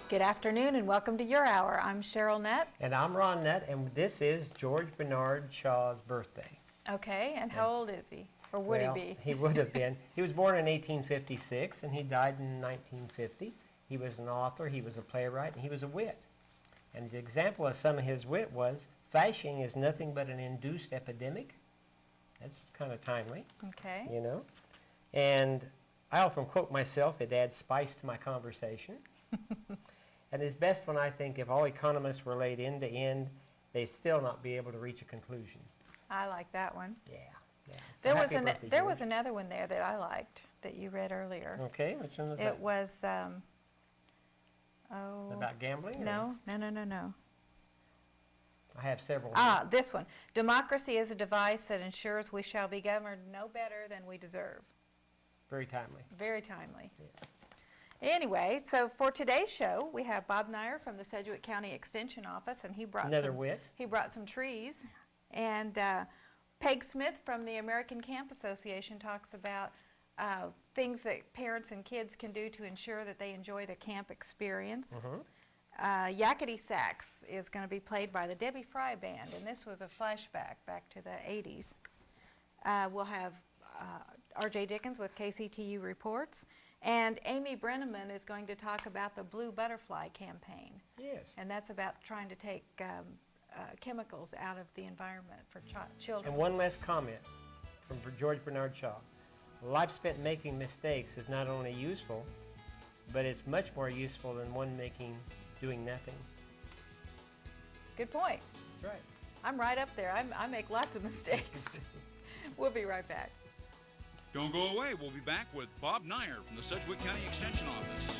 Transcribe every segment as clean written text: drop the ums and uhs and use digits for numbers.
Good afternoon and welcome to Your Hour. I'm Cheryl Nett. And I'm Ron Nett, and this is George Bernard Shaw's birthday. Okay, and how old is he? Or would he be? He would have been. He was born in 1856 and he died in 1950. He was an author, he was a playwright, and he was a wit. And his example of some of his wit was, "Fashing is nothing but an induced epidemic." That's kind of timely. Okay. You know? And I often quote myself, "It adds spice to my conversation." And his best one, I think, if all economists were laid end to end, they'd still not be able to reach a conclusion. I like that one. Yeah. So there was another one there that I liked that you read earlier. Okay, which one was that? It was, About gambling? No. I have several. This one. Democracy is a device that ensures we shall be governed no better than we deserve. Very timely. Very timely. Yes. Anyway, so for today's show, we have Bob Nyer from the Sedgwick County Extension Office, and he brought He brought some trees. And Peg Smith from the American Camp Association talks about things that parents and kids can do to ensure that they enjoy the camp experience. Yakety Sax is going to be played by the Debbie Fry Band, and this was a flashback back to the 80s. We'll have R.J. Dickens with KCTU Reports. And Amy Brenneman is going to talk about the Blue Butterfly campaign. Yes. And that's about trying to take chemicals out of the environment for children. And one last comment from George Bernard Shaw. A life spent making mistakes is not only useful, but it's much more useful than one doing nothing. Good point. That's right. I'm right up there. I make lots of mistakes. We'll be right back. Don't go away. We'll be back with Bob Nyer from the Sedgwick County Extension Office.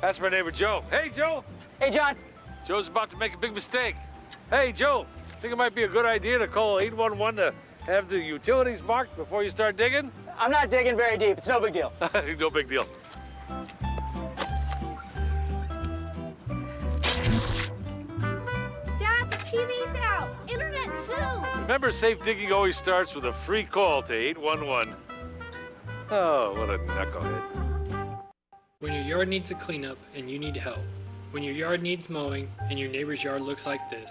That's my neighbor Joe. Hey, Joe. Hey, John. Joe's about to make a big mistake. Hey, Joe, think it might be a good idea to call 811 to have the utilities marked before you start digging? I'm not digging very deep. It's no big deal. No big deal. Dad, the TV's out. Internet too. Remember, safe digging always starts with a free call to 811. Oh, what a knucklehead. When your yard needs a cleanup and you need help. When your yard needs mowing and your neighbor's yard looks like this.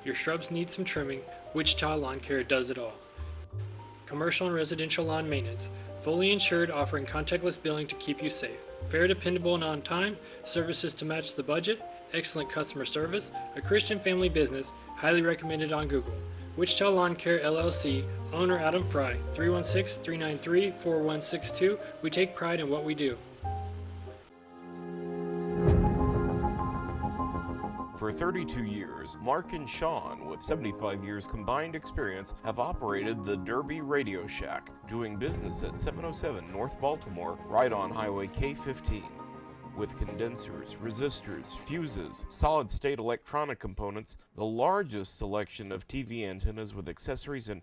Your shrubs need some trimming. Wichita Lawn Care does it all. Commercial and residential lawn maintenance. Fully insured, offering contactless billing to keep you safe. Fair, dependable, and on time. Services to match the budget. Excellent customer service. A Christian family business. Highly recommended on Google. Wichita Lawn Care LLC. Owner Adam Fry. 316-393-4162. We take pride in what we do. For 32 years, Mark and Sean, with 75 years combined experience, have operated the Derby Radio Shack, doing business at 707 North Baltimore, right on Highway K15. With condensers, resistors, fuses, solid-state electronic components, the largest selection of TV antennas with accessories, and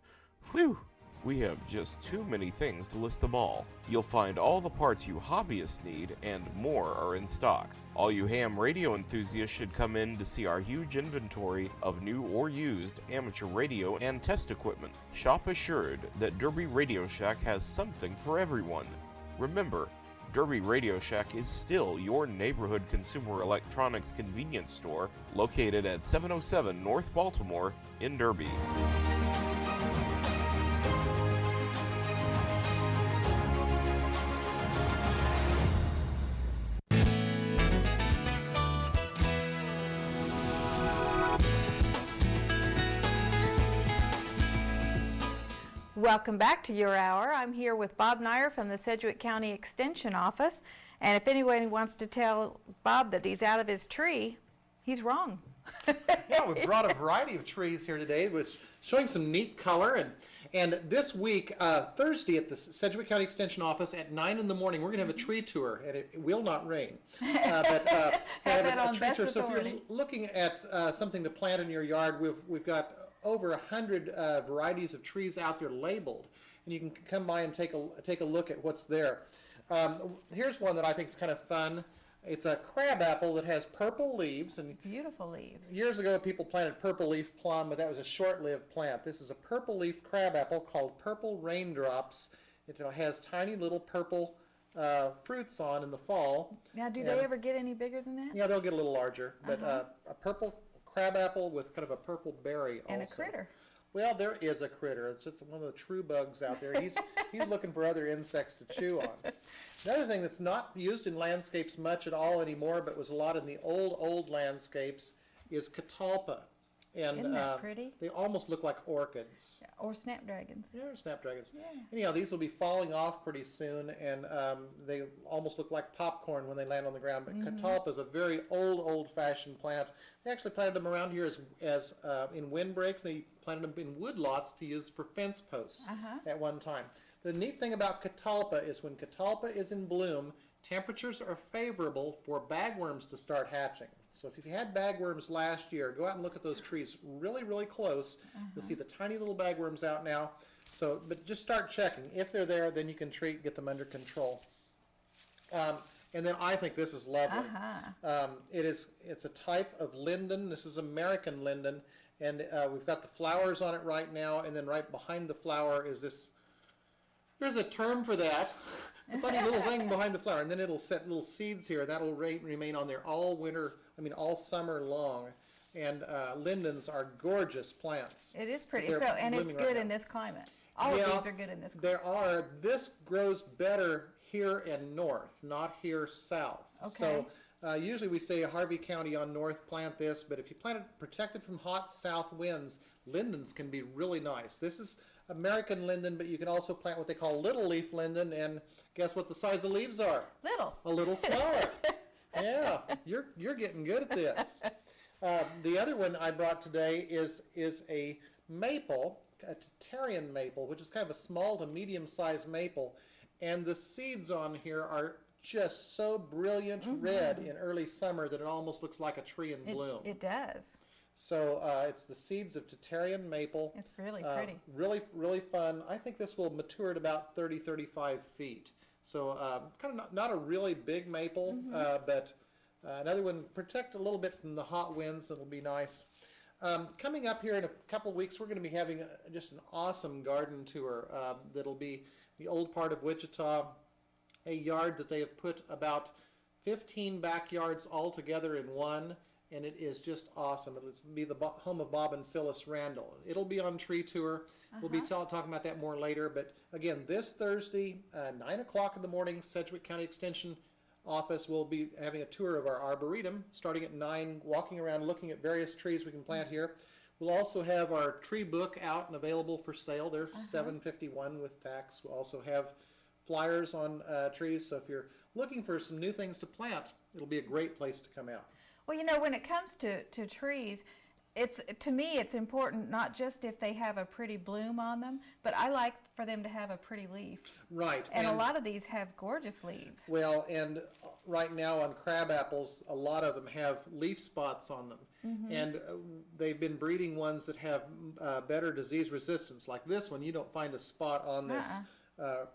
whew, we have just too many things to list them all. You'll find all the parts you hobbyists need, and more are in stock. All you ham radio enthusiasts should come in to see our huge inventory of new or used amateur radio and test equipment. Shop assured that Derby Radio Shack has something for everyone. Remember, Derby Radio Shack is still your neighborhood consumer electronics convenience store located at 707 North Baltimore in Derby. Welcome back to Your Hour. I'm here with Bob Nyer from the Sedgwick County Extension Office. And if anyone wants to tell Bob that he's out of his tree, he's wrong. Yeah, we brought a variety of trees here today with showing some neat color. And this week, Thursday at the Sedgwick County Extension Office at 9 in the morning, we're going to have a tree tour, and it will not rain. Have that on tree best tour. So if authority. you're looking at something to plant in your yard, we've got over 100 varieties of trees out there labeled, and you can come by and take a look at what's there. Here's one that I think is kind of fun. It's a crabapple that has purple leaves. And beautiful leaves. Years ago, people planted purple leaf plum, but that was a short-lived plant. This is a purple leaf crabapple called Purple Raindrops. It has tiny little purple fruits on in the fall. Now, do they ever get any bigger than that? Yeah, they'll get a little larger, but a purple crabapple with kind of a purple berry And also. a critter. Well, there is a critter. It's one of the true bugs out there. He's looking for other insects to chew on. Another thing that's not used in landscapes much at all anymore, but was a lot in the old landscapes, is catalpa. And Isn't that pretty? they almost look like orchids. Or snapdragons. Yeah, snapdragons. Yeah. Anyhow, these will be falling off pretty soon, and they almost look like popcorn when they land on the ground. But catalpa is a very old-fashioned plant. They actually planted them around here as in windbreaks. They planted them in woodlots to use for fence posts at one time. The neat thing about catalpa is when catalpa is in bloom, temperatures are favorable for bagworms to start hatching. So if you had bagworms last year, go out and look at those trees really, really close. You'll see the tiny little bagworms out now. So, but just start checking. If they're there, then you can get them under control. And then I think this is lovely. It's a type of linden. This is American linden, and we've got the flowers on it right now. And then right behind the flower is this. There's a term for that. A funny little thing behind the flower, and then it'll set little seeds here. That'll remain on there all summer long. And lindens are gorgeous plants. It is pretty. They're So, and it's blooming good right in now. this climate. All of these are good in this climate. This grows better here and north, not here south. Okay. So usually we say Harvey County on north plant this, but if you plant it protected from hot south winds, lindens can be really nice. This is American linden, but you can also plant what they call little leaf linden, and guess what the size of leaves are? Little. A little smaller. Yeah, you're getting good at this. The other one I brought today is a maple, a Tatarian maple, which is kind of a small to medium-sized maple, and the seeds on here are just so brilliant red in early summer that it almost looks like a tree in bloom. It does. So it's the seeds of Tatarian maple. It's really pretty. Really, really fun. I think this will mature at about 30, 35 feet. So kind of not a really big maple, but another one, protect a little bit from the hot winds. It'll be nice. Coming up here in a couple of weeks, we're going to be having just an awesome garden tour that'll be the old part of Wichita, a yard that they have put about 15 backyards all together in one. And it is just awesome. It'll be the home of Bob and Phyllis Randall. It'll be on tree tour. We'll be talking about that more later. But again, this Thursday, 9 o'clock in the morning, Sedgwick County Extension Office will be having a tour of our arboretum, starting at 9, walking around looking at various trees we can plant here. We'll also have our tree book out and available for sale. They're $7.51 with tax. We'll also have flyers on trees. So if you're looking for some new things to plant, it'll be a great place to come out. Well, you know, when it comes to trees, to me it's important not just if they have a pretty bloom on them, but I like for them to have a pretty leaf. Right. And a lot of these have gorgeous leaves. Well, and right now on crab apples, a lot of them have leaf spots on them. And they've been breeding ones that have better disease resistance. Like this one, you don't find a spot on this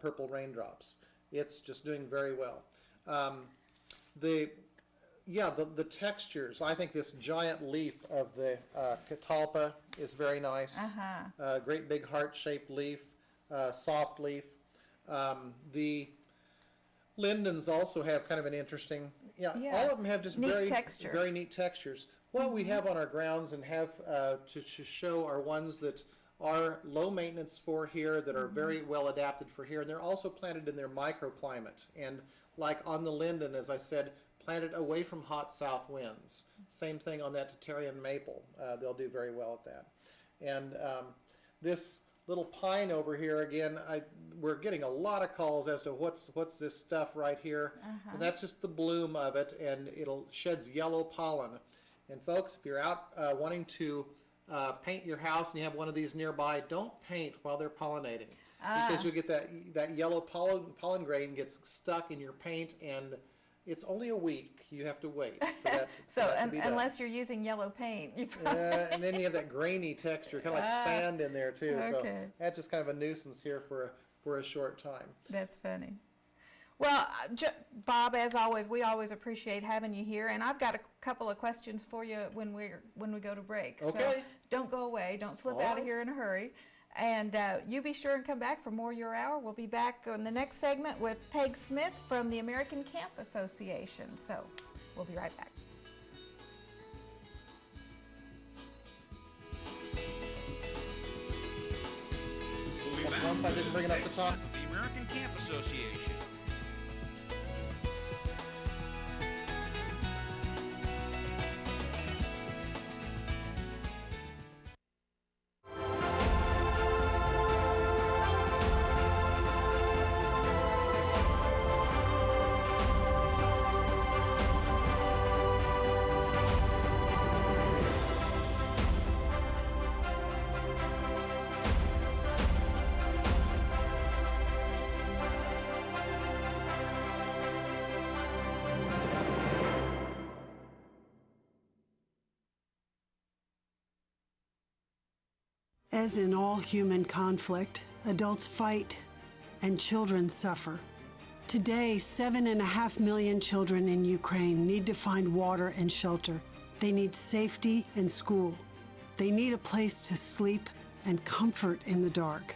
purple raindrops. It's just doing very well. The textures. I think this giant leaf of the catalpa is very nice. Great big heart-shaped leaf, soft leaf. The lindens also have kind of an interesting, all of them have just very neat textures. What we have on our grounds and have to show are ones that are low maintenance for here, that are very well adapted for here, and they're also planted in their microclimate. And like on the linden, as I said, planted away from hot south winds. Same thing on that Tatarian maple. They'll do very well at that. And this little pine over here, again, we're getting a lot of calls as to what's this stuff right here. And that's just the bloom of it, and it'll sheds yellow pollen. And folks, if you're out wanting to paint your house and you have one of these nearby, don't paint while they're pollinating. Because you'll get that yellow pollen grain gets stuck in your paint, and it's only a week. You have to wait for that to be done. Unless you're using yellow paint. And then you have that grainy texture, kind of like sand in there too. Okay. So that's just kind of a nuisance here for a short time. That's funny. Well, Bob, as always, we always appreciate having you here, and I've got a couple of questions for you when we go to break. Okay. So don't go away. Don't slip out of here in a hurry. And you be sure and come back for more Your Hour. We'll be back on the next segment with Peg Smith from the American Camp Association. So we'll be right back. We'll be back Once I didn't bring it up the top. with the American Camp Association. As in all human conflict, adults fight and children suffer. Today, 7.5 million children in Ukraine need to find water and shelter. They need safety and school. They need a place to sleep and comfort in the dark.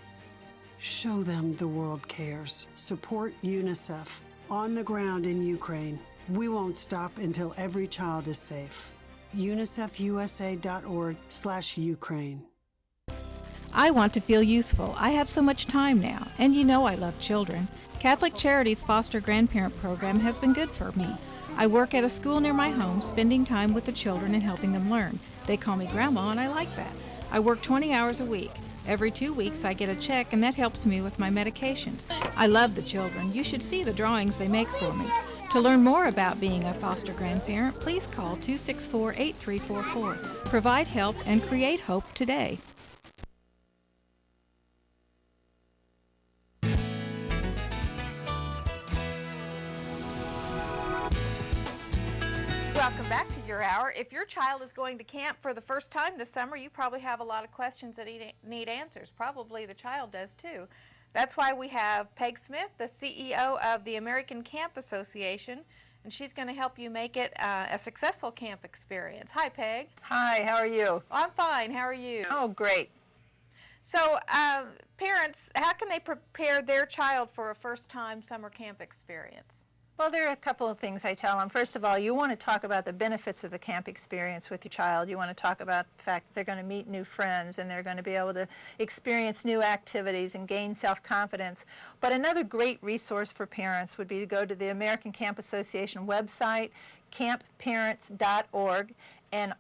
Show them the world cares. Support UNICEF. On the ground in Ukraine. We won't stop until every child is safe. UNICEFUSA.org/Ukraine. I want to feel useful. I have so much time now, and you know I love children. Catholic Charities Foster Grandparent Program has been good for me. I work at a school near my home, spending time with the children and helping them learn. They call me Grandma, and I like that. I work 20 hours a week. Every 2 weeks I get a check, and that helps me with my medications. I love the children. You should see the drawings they make for me. To learn more about being a foster grandparent, please call 264-8344. Provide help and create hope today. Welcome back to Your Hour. If your child is going to camp for the first time this summer, you probably have a lot of questions that need answers. Probably the child does too. That's why we have Peg Smith, the CEO of the American Camp Association, and she's going to help you make it a successful camp experience. Hi, Peg. Hi, how are you? I'm fine. How are you? Oh, great. So, parents, how can they prepare their child for a first-time summer camp experience? Well, there are a couple of things I tell them. First of all, you want to talk about the benefits of the camp experience with your child. You want to talk about the fact that they're going to meet new friends and they're going to be able to experience new activities and gain self-confidence. But another great resource for parents would be to go to the American Camp Association website, campparents.org, and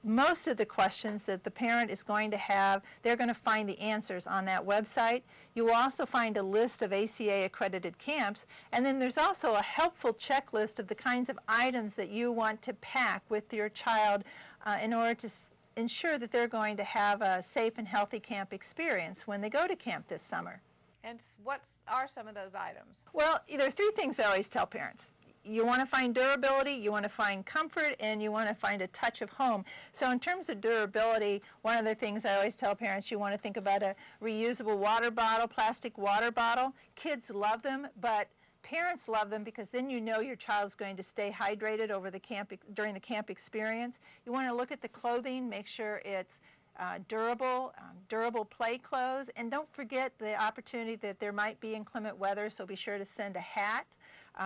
most of the questions that the parent is going to have, they're going to find the answers on that website. You will also find a list of ACA accredited camps, and then there's also a helpful checklist of the kinds of items that you want to pack with your child in order to ensure that they're going to have a safe and healthy camp experience when they go to camp this summer. And what are some of those items? Well, there are three things I always tell parents. You want to find durability, you want to find comfort, and you want to find a touch of home. So in terms of durability, one of the things I always tell parents, you want to think about a reusable water bottle, plastic water bottle. Kids love them, but parents love them because then you know your child's going to stay hydrated over the camp during the camp experience. You want to look at the clothing, make sure it's durable play clothes, and don't forget the opportunity that there might be inclement weather, so be sure to send a hat.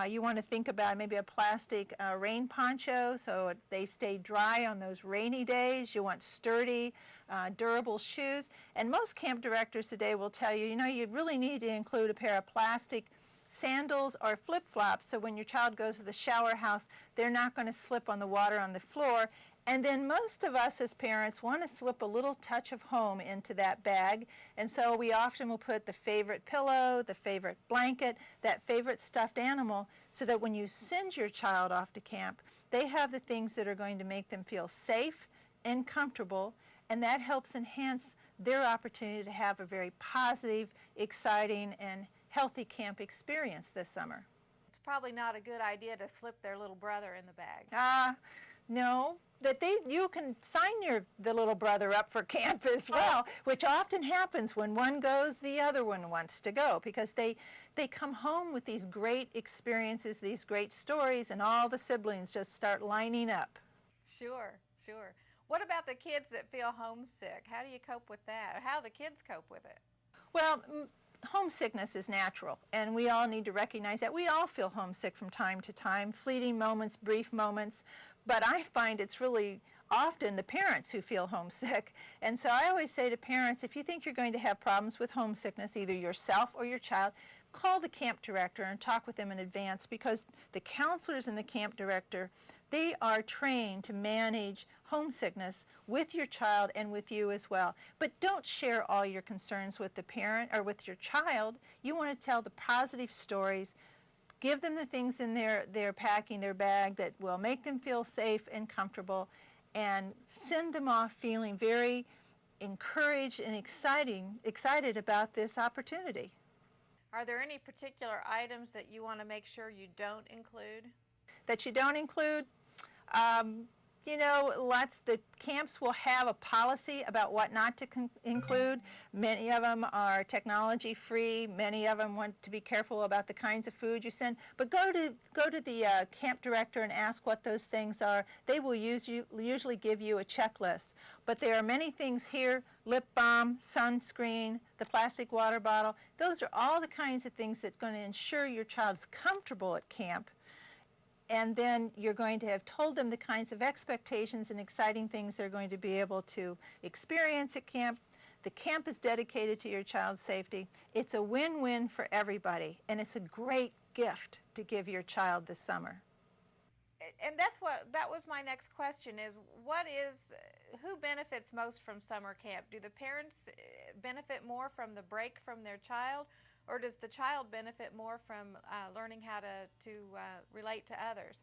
You want to think about maybe a plastic rain poncho so they stay dry on those rainy days. You want sturdy, durable shoes. And most camp directors today will tell you, you really need to include a pair of plastic sandals or flip-flops so when your child goes to the shower house, they're not going to slip on the water on the floor. And then most of us as parents want to slip a little touch of home into that bag, and so we often will put the favorite pillow, the favorite blanket, that favorite stuffed animal, so that when you send your child off to camp, they have the things that are going to make them feel safe and comfortable, and that helps enhance their opportunity to have a very positive, exciting, and healthy camp experience this summer. It's probably not a good idea to slip their little brother in the bag. No, you can sign the little brother up for camp as well, which often happens when one goes, the other one wants to go, because they come home with these great experiences, these great stories, and all the siblings just start lining up. Sure, sure. What about the kids that feel homesick? How do you cope with that? Or how do the kids cope with it? Well, homesickness is natural, and we all need to recognize that. We all feel homesick from time to time, fleeting moments, brief moments, but I find it's really often the parents who feel homesick. And so I always say to parents, if you think you're going to have problems with homesickness, either yourself or your child, call the camp director and talk with them in advance, because the counselors and the camp director, they are trained to manage homesickness with your child and with you as well. But don't share all your concerns with the parent or with your child. You want to tell the positive stories. Give them the things in their packing, their bag, that will make them feel safe and comfortable, and send them off feeling very encouraged and excited about this opportunity. Are there any particular items that you want to make sure you don't include? That you don't include? You know, the camps will have a policy about what not to include. Many of them are technology free. Many of them want to be careful about the kinds of food you send. But go to the camp director and ask what those things are. They will usually give you a checklist. But there are many things here: lip balm, sunscreen, the plastic water bottle. Those are all the kinds of things that are going to ensure your child is comfortable at camp. And then you're going to have told them the kinds of expectations and exciting things they're going to be able to experience at camp. The camp is dedicated to your child's safety. It's a win-win for everybody, and it's a great gift to give your child this summer. And that was my next question, is who benefits most from summer camp? Do the parents benefit more from the break from their child, or does the child benefit more from learning how to relate to others?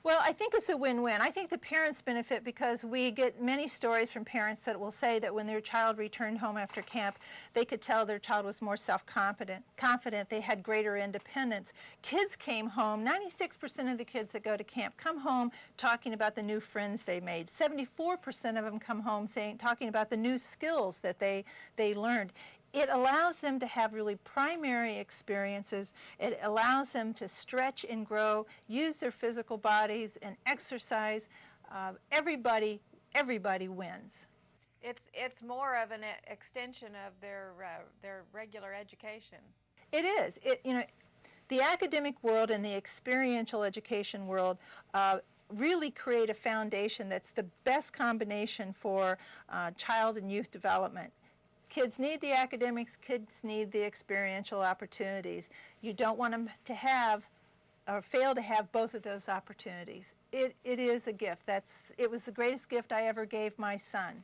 Well, I think it's a win-win. I think the parents benefit because we get many stories from parents that will say that when their child returned home after camp, they could tell their child was more self-confident, they had greater independence. Kids came home, 96% of the kids that go to camp come home talking about the new friends they made. 74% of them come home talking about the new skills that they learned. It allows them to have really primary experiences. It allows them to stretch and grow, use their physical bodies and exercise. Everybody wins. It's more of an extension of their regular education. It is. The academic world and the experiential education world really create a foundation that's the best combination for child and youth development. Kids need the academics, kids need the experiential opportunities. You don't want them to have or fail to have both of those opportunities. It is a gift. It was the greatest gift I ever gave my son.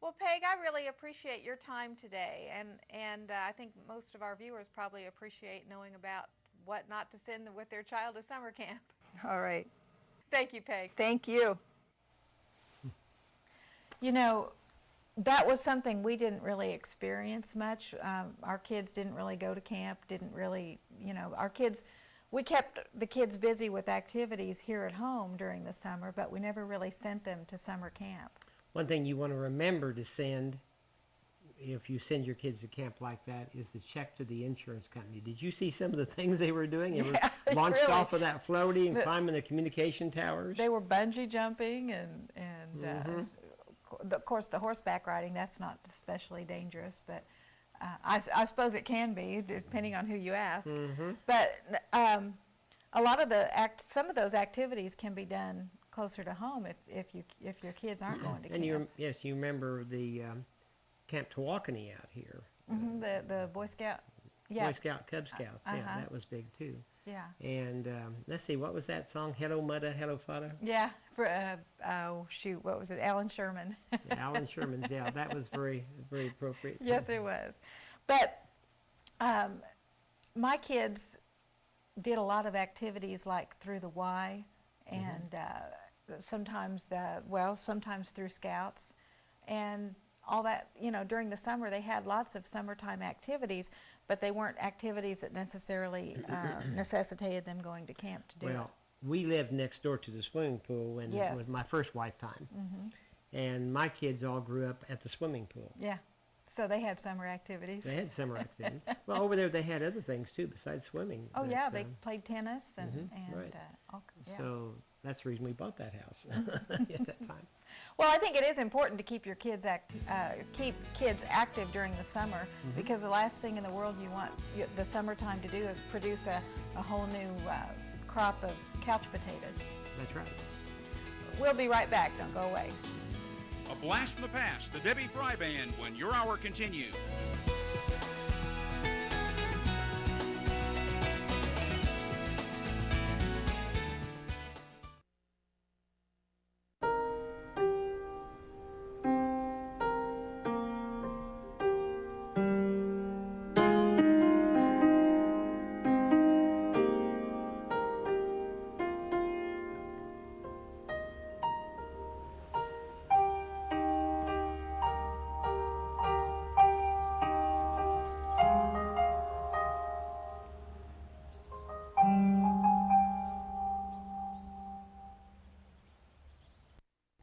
Well, Peg, I really appreciate your time today, and I think most of our viewers probably appreciate knowing about what not to send with their child to summer camp. All right. Thank you, Peg. Thank you. You know, that was something we didn't really experience much. Our kids didn't really go to camp, we kept the kids busy with activities here at home during the summer, but we never really sent them to summer camp. One thing you want to remember to send, if you send your kids to camp like that, is the check to the insurance company. Did you see some of the things they were doing? They were launched really off of that floaty and climbing the communication towers. They were bungee jumping and of course, the horseback riding, that's not especially dangerous, but I suppose it can be, depending on who you ask. But a lot of some of those activities can be done closer to home if your kids aren't going to camp. And you remember the Camp Tawakoni out here. The Boy Scout. Yeah. Boy Scout, Cub Scouts. Yeah, that was big too. Yeah. And let's see, what was that song? Hello Mudda, Hello Fada? Yeah. What was it? Alan Sherman. Alan Sherman's, yeah. That was very, very appropriate. Yes, it was. But my kids did a lot of activities like through the Y, and sometimes through Scouts, and all that. During the summer they had lots of summertime activities, but they weren't activities that necessarily necessitated them going to camp to do it. Well, we lived next door to the swimming pool when it was my first lifetime. And my kids all grew up at the swimming pool. Yeah. So they had summer activities. They had summer activities. Well, over there they had other things too besides swimming. Oh, yeah, they played tennis and right. all, yeah. So that's the reason we bought that house at that time. Well, I think it is important to keep your kids keep kids active during the summer, because the last thing in the world you want the summertime to do is produce a whole new crop of couch potatoes. That's right. We'll be right back. Don't go away. A blast from the past, the Debbie Fry Band, when your hour continues.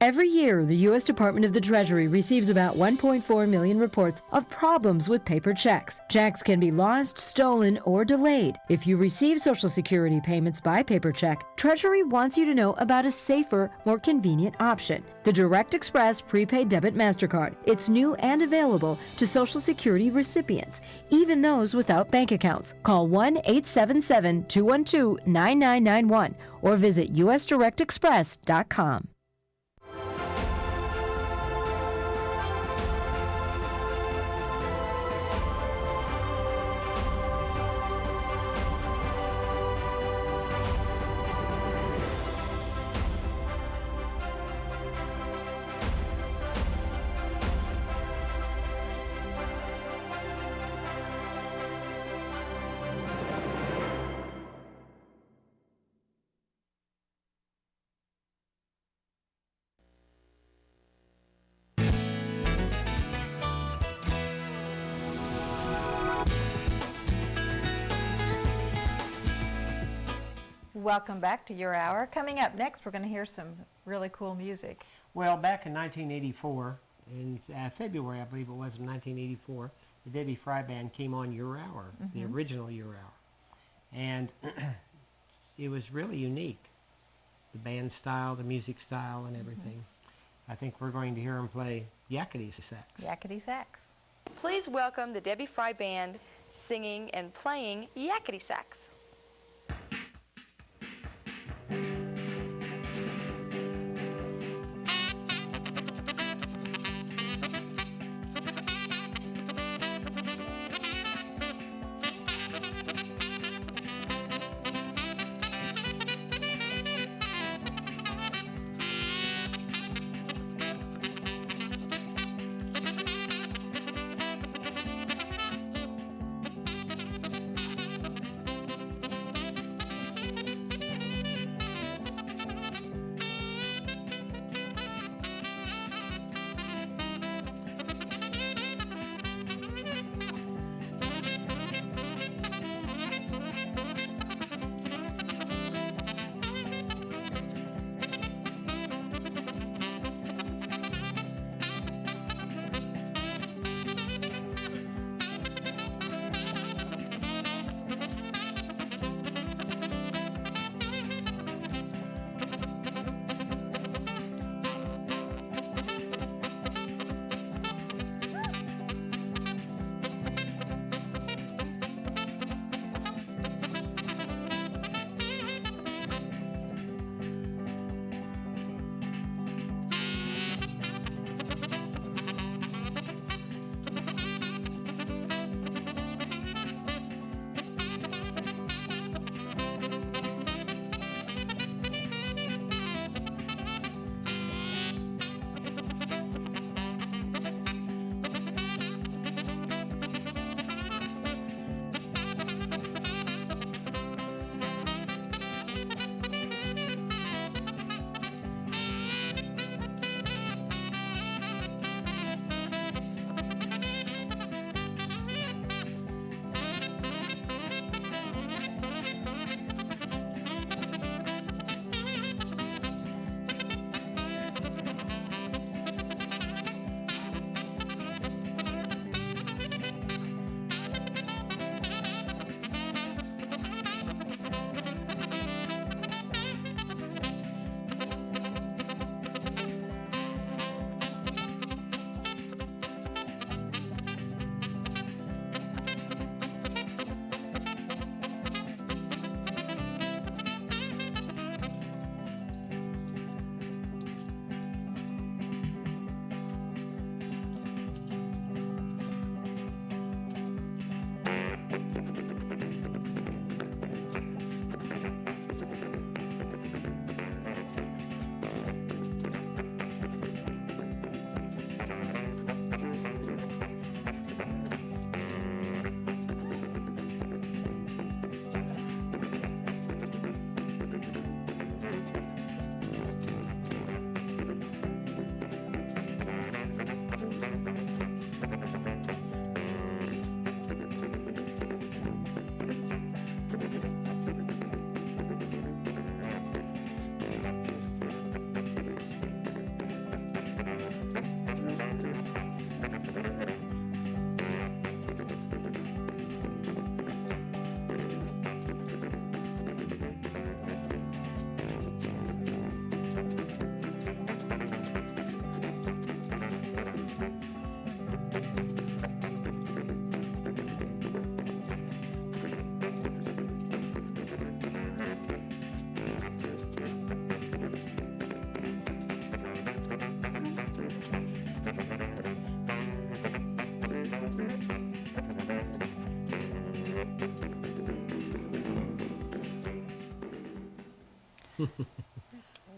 Every year, the U.S. Department of the Treasury receives about 1.4 million reports of problems with paper checks. Checks can be lost, stolen, or delayed. If you receive Social Security payments by paper check, Treasury wants you to know about a safer, more convenient option: the Direct Express Prepaid Debit MasterCard. It's new and available to Social Security recipients, even those without bank accounts. Call 1-877-212-9991 or visit usdirectexpress.com. Welcome back to Your Hour. Coming up next, we're going to hear some really cool music. Well, back in 1984, in February, I believe it was, in 1984, the Debbie Fry Band came on Your Hour, the original Your Hour. And it was really unique, the band style, the music style, and everything. I think we're going to hear them play Yakety Sax. Yakety Sax. Please welcome the Debbie Fry Band singing and playing Yakety Sax.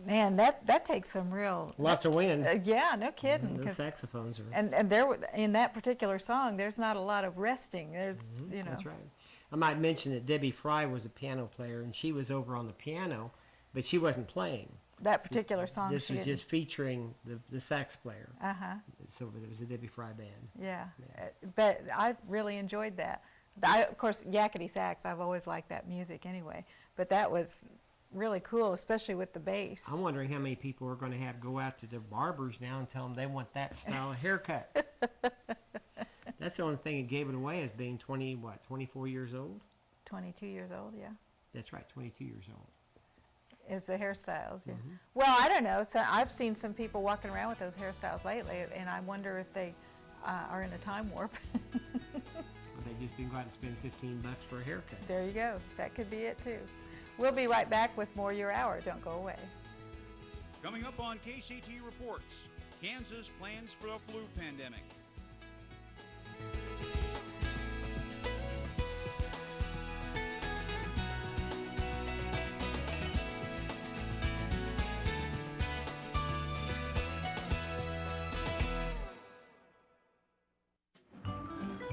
Man, that takes some real... Lots of wind. Yeah, no kidding. The saxophones are... And there, in that particular song, there's not a lot of resting. There's, you know... That's right. I might mention that Debbie Fry was a piano player, and she was over on the piano, but she wasn't playing. That particular song, this was just featuring the sax player. Uh-huh. So it was a Debbie Fry band. Yeah. But I really enjoyed that. Of course, yakety sax, I've always liked that music anyway, but that was really cool, especially with the bass. I'm wondering how many people are going to have go out to their barbers now and tell them they want that style of haircut. That's the only thing that gave it away as being 24 years old? 22 years old, yeah. That's right, 22 years old. Is the hairstyles, yeah. Well, I don't know. So I've seen some people walking around with those hairstyles lately, and I wonder if they are in a time warp. Well, they just didn't go out and spend $15 for a haircut. There you go. That could be it, too. We'll be right back with more Your Hour. Don't go away. Coming up on KCTU Reports, Kansas plans for a flu pandemic.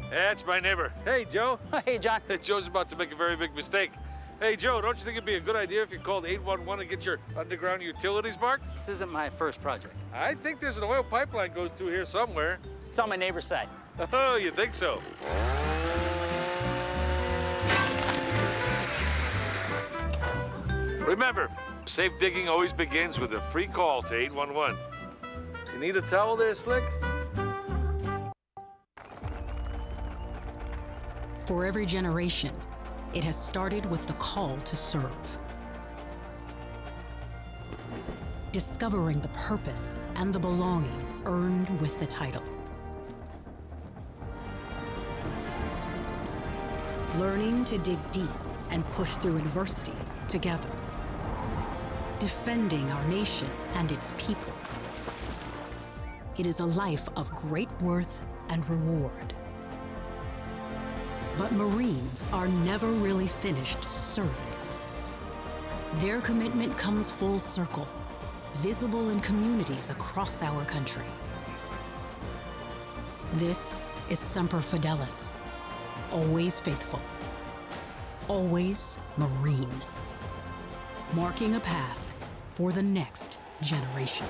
That's my neighbor. Hey, Joe. Hey, John. Hey, Joe's about to make a very big mistake. Hey, Joe, don't you think it'd be a good idea if you called 811 and get your underground utilities marked? This isn't my first project. I think there's an oil pipeline goes through here somewhere. It's on my neighbor's side. Oh, you think so? Remember, safe digging always begins with a free call to 811. You need a towel there, Slick? For every generation, it has started with the call to serve. Discovering the purpose and the belonging earned with the title. Learning to dig deep and push through adversity together. Defending our nation and its people. It is a life of great worth and reward. But Marines are never really finished serving. Their commitment comes full circle, visible in communities across our country. This is Semper Fidelis, always faithful, always Marine, marking a path for the next generation.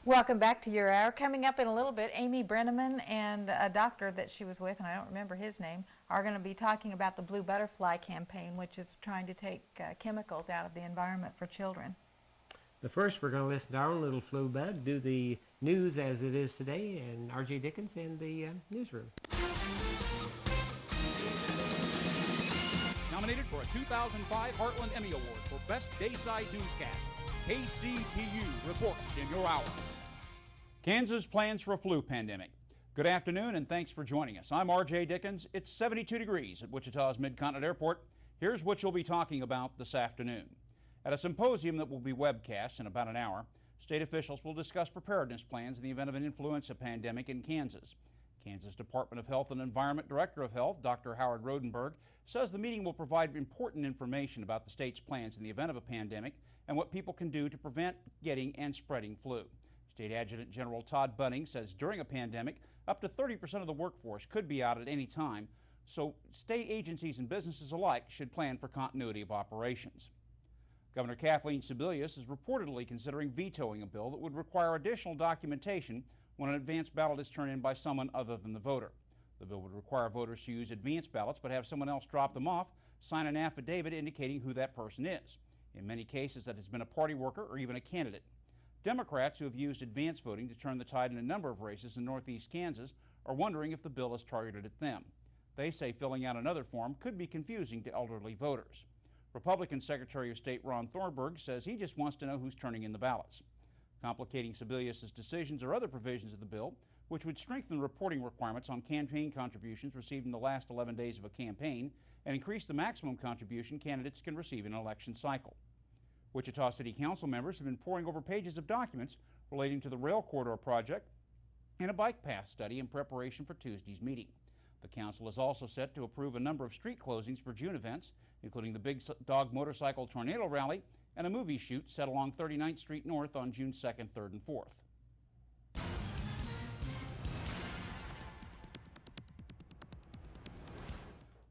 Welcome back to Your Hour. Coming up in a little bit, Amy Brenneman and a doctor that she was with, and I don't remember his name, are going to be talking about the Blue Butterfly campaign, which is trying to take chemicals out of the environment for children. But first, we're going to listen to our own little flu bug, do the news as it is today, and R.J. Dickens in the newsroom. Nominated for a 2005 Heartland Emmy Award for Best Dayside Newscast, KCTU reports in Your Hour. Kansas plans for a flu pandemic. Good afternoon and thanks for joining us. I'm R.J. Dickens. It's 72 degrees at Wichita's Mid-Continent Airport. Here's what you'll be talking about this afternoon. At a symposium that will be webcast in about an hour, state officials will discuss preparedness plans in the event of an influenza pandemic in Kansas. Kansas Department of Health and Environment Director of Health, Dr. Howard Rodenberg, says the meeting will provide important information about the state's plans in the event of a pandemic and what people can do to prevent getting and spreading flu. State Adjutant General Todd Bunning says during a pandemic, up to 30% of the workforce could be out at any time, so state agencies and businesses alike should plan for continuity of operations. Governor Kathleen Sebelius is reportedly considering vetoing a bill that would require additional documentation when an advance ballot is turned in by someone other than the voter. The bill would require voters to use advance ballots but have someone else drop them off, sign an affidavit indicating who that person is. In many cases, that has been a party worker or even a candidate. Democrats who have used advance voting to turn the tide in a number of races in northeast Kansas are wondering if the bill is targeted at them. They say filling out another form could be confusing to elderly voters. Republican Secretary of State Ron Thornburg says he just wants to know who's turning in the ballots. Complicating Sebelius' decisions are other provisions of the bill, which would strengthen reporting requirements on campaign contributions received in the last 11 days of a campaign and increase the maximum contribution candidates can receive in an election cycle. Wichita City Council members have been poring over pages of documents relating to the rail corridor project and a bike path study in preparation for Tuesday's meeting. The council is also set to approve a number of street closings for June events, including the Big Dog Motorcycle Tornado Rally and a movie shoot set along 39th Street North on June 2nd, 3rd, and 4th.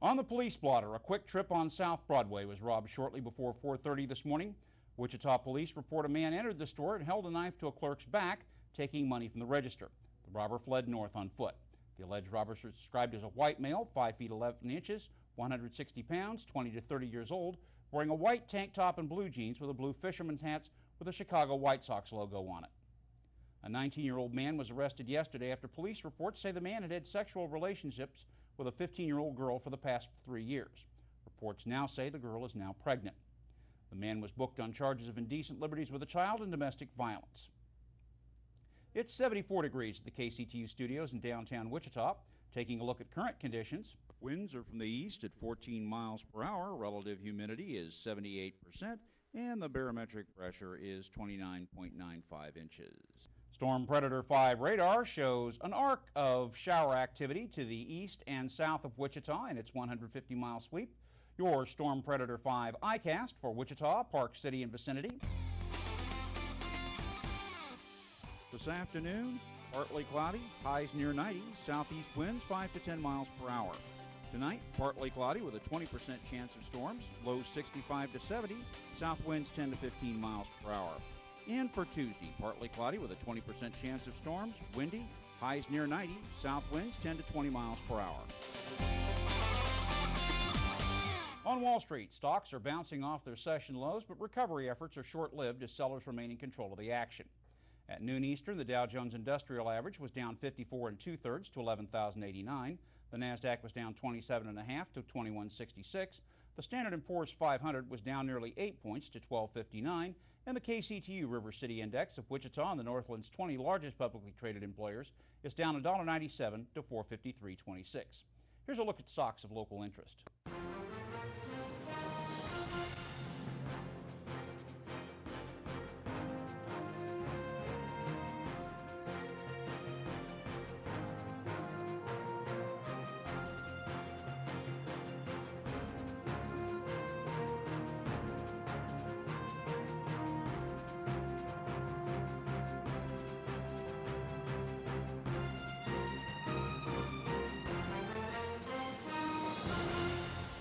On the police blotter, a quick trip on South Broadway was robbed shortly before 4:30 this morning. Wichita police report a man entered the store and held a knife to a clerk's back, taking money from the register. The robber fled north on foot. The alleged robber is described as a white male, 5 feet 11 inches, 160 pounds, 20 to 30 years old, wearing a white tank top and blue jeans with a blue fisherman's hat with a Chicago White Sox logo on it. A 19-year-old man was arrested yesterday after police reports say the man had had sexual relationships with a 15-year-old girl for the past 3 years. Reports now say the girl is now pregnant. The man was booked on charges of indecent liberties with a child and domestic violence. It's 74 degrees at the KCTU studios in downtown Wichita. Taking a look at current conditions. Winds are from the east at 14 miles per hour. Relative humidity is 78%, and the barometric pressure is 29.95 inches. Storm Predator 5 radar shows an arc of shower activity to the east and south of Wichita in its 150-mile sweep. Your Storm Predator 5 ICAST for Wichita, Park City, and vicinity. This afternoon, partly cloudy, highs near 90, southeast winds 5 to 10 miles per hour. Tonight, partly cloudy with a 20% chance of storms, lows 65 to 70, south winds 10 to 15 miles per hour. And for Tuesday, partly cloudy with a 20% chance of storms, windy, highs near 90, south winds 10 to 20 miles per hour. On Wall Street, stocks are bouncing off their session lows, but recovery efforts are short-lived as sellers remain in control of the action. At noon Eastern, the Dow Jones Industrial Average was down 54 2/3 to 11,089. The Nasdaq was down 27.5 to 2166. The Standard & Poor's 500 was down nearly 8 points to 1259, and the KCTU River City Index of Wichita and the Northland's 20 largest publicly traded employers is down $1.97 to 453.26. Here's a look at stocks of local interest.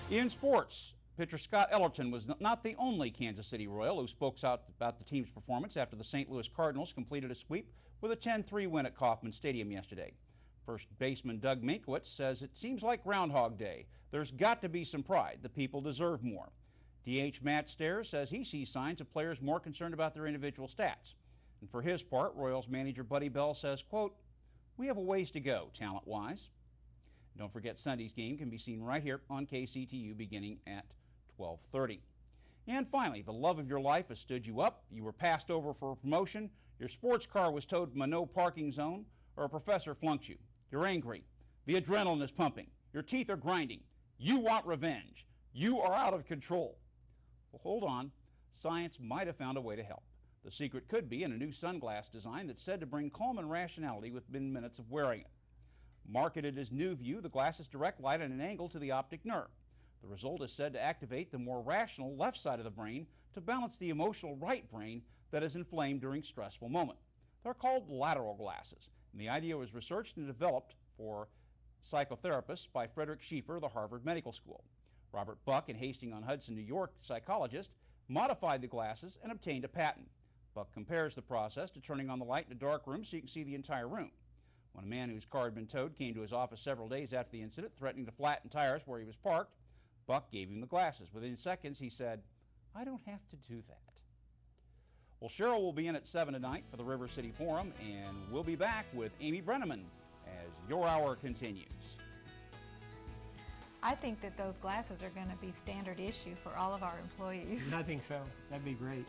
In sports, pitcher Scott Ellerton was not the only Kansas City Royal who spoke out about the team's performance after the St. Louis Cardinals completed a sweep with a 10-3 win at Kauffman Stadium yesterday. First baseman Doug Minkwitz says it seems like Groundhog Day. There's got to be some pride. The people deserve more. DH Matt Stairs says he sees signs of players more concerned about their individual stats. And for his part, Royals manager Buddy Bell says, quote, "We have a ways to go, talent-wise." Don't forget Sunday's game can be seen right here on KCTU beginning at 12:30. And finally, the love of your life has stood you up. You were passed over for a promotion, your sports car was towed from a no parking zone, or a professor flunked you. You're angry. The adrenaline is pumping. Your teeth are grinding. You want revenge. You are out of control. Well, hold on. Science might have found a way to help. The secret could be in a new sunglass design that's said to bring calm and rationality within minutes of wearing it. Marketed as New View, the glasses direct light at an angle to the optic nerve. The result is said to activate the more rational left side of the brain to balance the emotional right brain that is inflamed during stressful moment. They're called lateral glasses, and the idea was researched and developed for Psychotherapist by Frederick Schieffer, the Harvard Medical School. Robert Buck in Hastings-on-Hudson, New York, psychologist, modified the glasses and obtained a patent. Buck compares the process to turning on the light in a dark room so you can see the entire room. When a man whose car had been towed came to his office several days after the incident, threatening to flatten tires where he was parked, Buck gave him the glasses. Within seconds, he said, "I don't have to do that." Well, Cheryl will be in at 7 tonight for the River City Forum, and we'll be back with Amy Brenneman as Your Hour continues. I think that those glasses are going to be standard issue for all of our employees. I think so. That'd be great.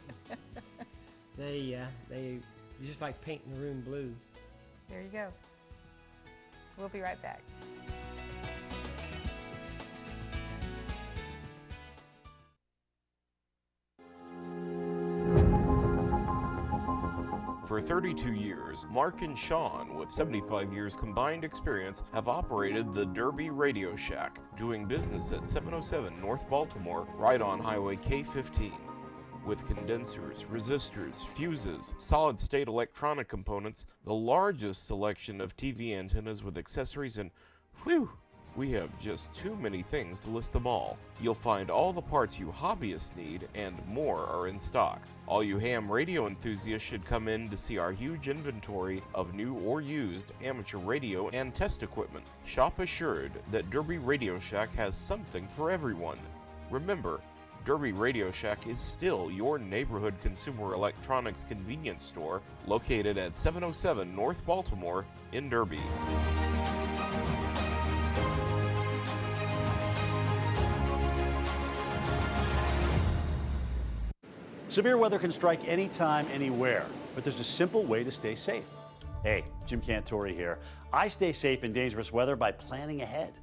They just like painting the room blue. There you go. We'll be right back. For 32 years, Mark and Sean, with 75 years combined experience, have operated the Derby Radio Shack, doing business at 707 North Baltimore, right on Highway K15. With condensers, resistors, fuses, solid-state electronic components, the largest selection of TV antennas with accessories, and whew, we have just too many things to list them all. You'll find all the parts you hobbyists need, and more are in stock. All you ham radio enthusiasts should come in to see our huge inventory of new or used amateur radio and test equipment. Shop assured that Derby Radio Shack has something for everyone. Remember, Derby Radio Shack is still your neighborhood consumer electronics convenience store located at 707 North Baltimore in Derby. Severe weather can strike anytime, anywhere, but there's a simple way to stay safe. Hey, Jim Cantori here. I stay safe in dangerous weather by planning ahead.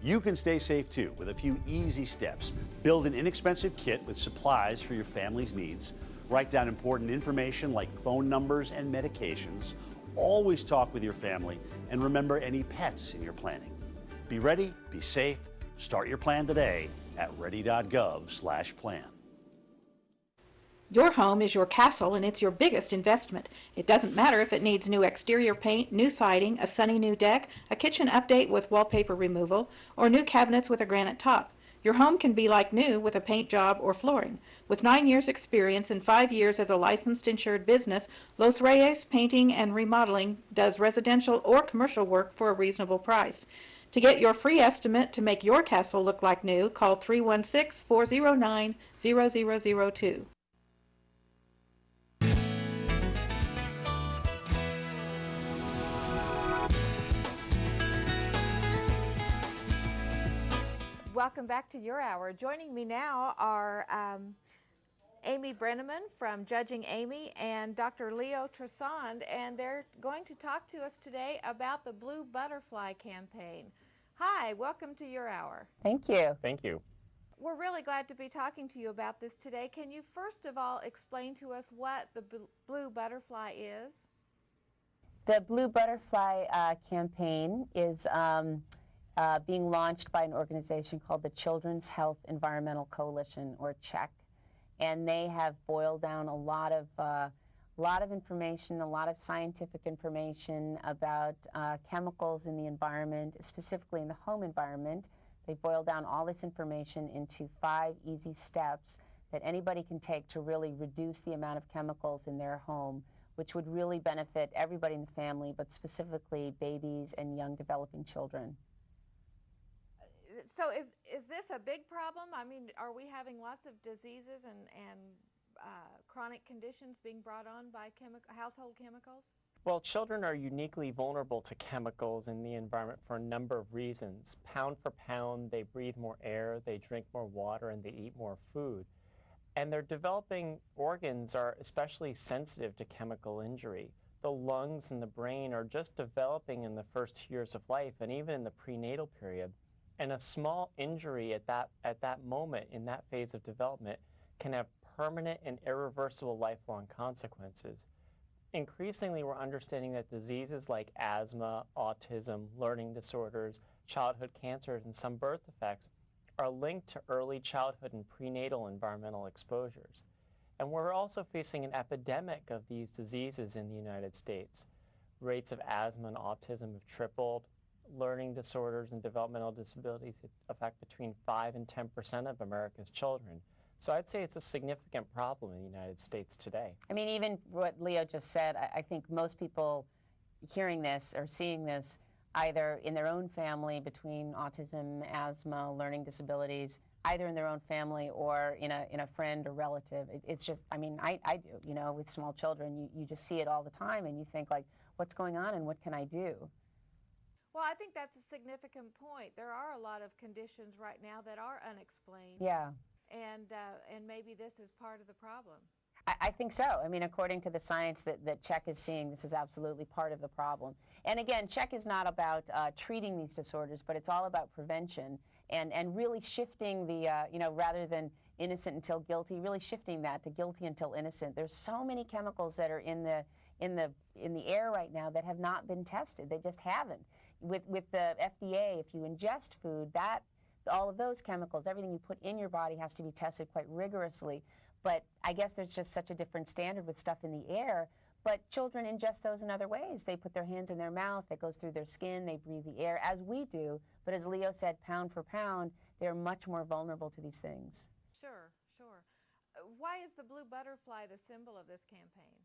You can stay safe too with a few easy steps. Build an inexpensive kit with supplies for your family's needs. Write down important information like phone numbers and medications. Always talk with your family and remember any pets in your planning. Be ready, be safe. Start your plan today at ready.gov/plan. Your home is your castle and it's your biggest investment. It doesn't matter if it needs new exterior paint, new siding, a sunny new deck, a kitchen update with wallpaper removal, or new cabinets with a granite top. Your home can be like new with a paint job or flooring. With 9 years experience and 5 years as a licensed insured business, Los Reyes Painting and Remodeling does residential or commercial work for a reasonable price. To get your free estimate to make your castle look like new, call 316-409-0002. Welcome back to Your Hour. Joining me now are Amy Brenneman from Judging Amy and Dr. Leo Tresond, and they're going to talk to us today about the Blue Butterfly campaign. Hi, welcome to Your Hour. Thank you. Thank you. We're really glad to be talking to you about this today. Can you first of all explain to us what the Blue Butterfly is? The Blue Butterfly campaign is being launched by an organization called the Children's Health Environmental Coalition, or CHEC, and they have boiled down a lot of information, a lot of scientific information about chemicals in the environment, specifically in the home environment. They boiled down all this information into 5 easy steps that anybody can take to really reduce the amount of chemicals in their home, which would really benefit everybody in the family, but specifically babies and young developing children. So is this a big problem? I mean, are we having lots of diseases and chronic conditions being brought on by household chemicals? Well, children are uniquely vulnerable to chemicals in the environment for a number of reasons. Pound for pound, they breathe more air, they drink more water, and they eat more food. And their developing organs are especially sensitive to chemical injury. The lungs and the brain are just developing in the first years of life and even in the prenatal period. And a small injury at that moment, in that phase of development, can have permanent and irreversible lifelong consequences. Increasingly, we're understanding that diseases like asthma, autism, learning disorders, childhood cancers, and some birth defects are linked to early childhood and prenatal environmental exposures. And we're also facing an epidemic of these diseases in the United States. Rates of asthma and autism have tripled. learning disorders and developmental disabilities affect between 5 and 10% of America's children. So I'd say it's a significant problem in the United States today. I mean, even what Leo just said, I think most people hearing this or seeing this either in their own family between autism, asthma, learning disabilities, either in their own family or in a friend or relative. It's just, I mean, I do, you know, with small children, you just see it all the time and you think like, what's going on and what can I do? Well, I think that's a significant point. There are a lot of conditions right now that are unexplained. Yeah. And maybe this is part of the problem. I think so. I mean, according to the science that CHEC is seeing, this is absolutely part of the problem. And again, CHEC is not about treating these disorders, but it's all about prevention and really shifting the, you know, rather than innocent until guilty, really shifting that to guilty until innocent. There's so many chemicals that are in the air right now that have not been tested. They just haven't. With the FDA, if you ingest food, all of those chemicals, everything you put in your body has to be tested quite rigorously. But I guess there's just such a different standard with stuff in the air. But children ingest those in other ways. They put their hands in their mouth, it goes through their skin, they breathe the air, as we do. But as Leo said, pound for pound, they're much more vulnerable to these things. Sure, sure. Why is the blue butterfly the symbol of this campaign?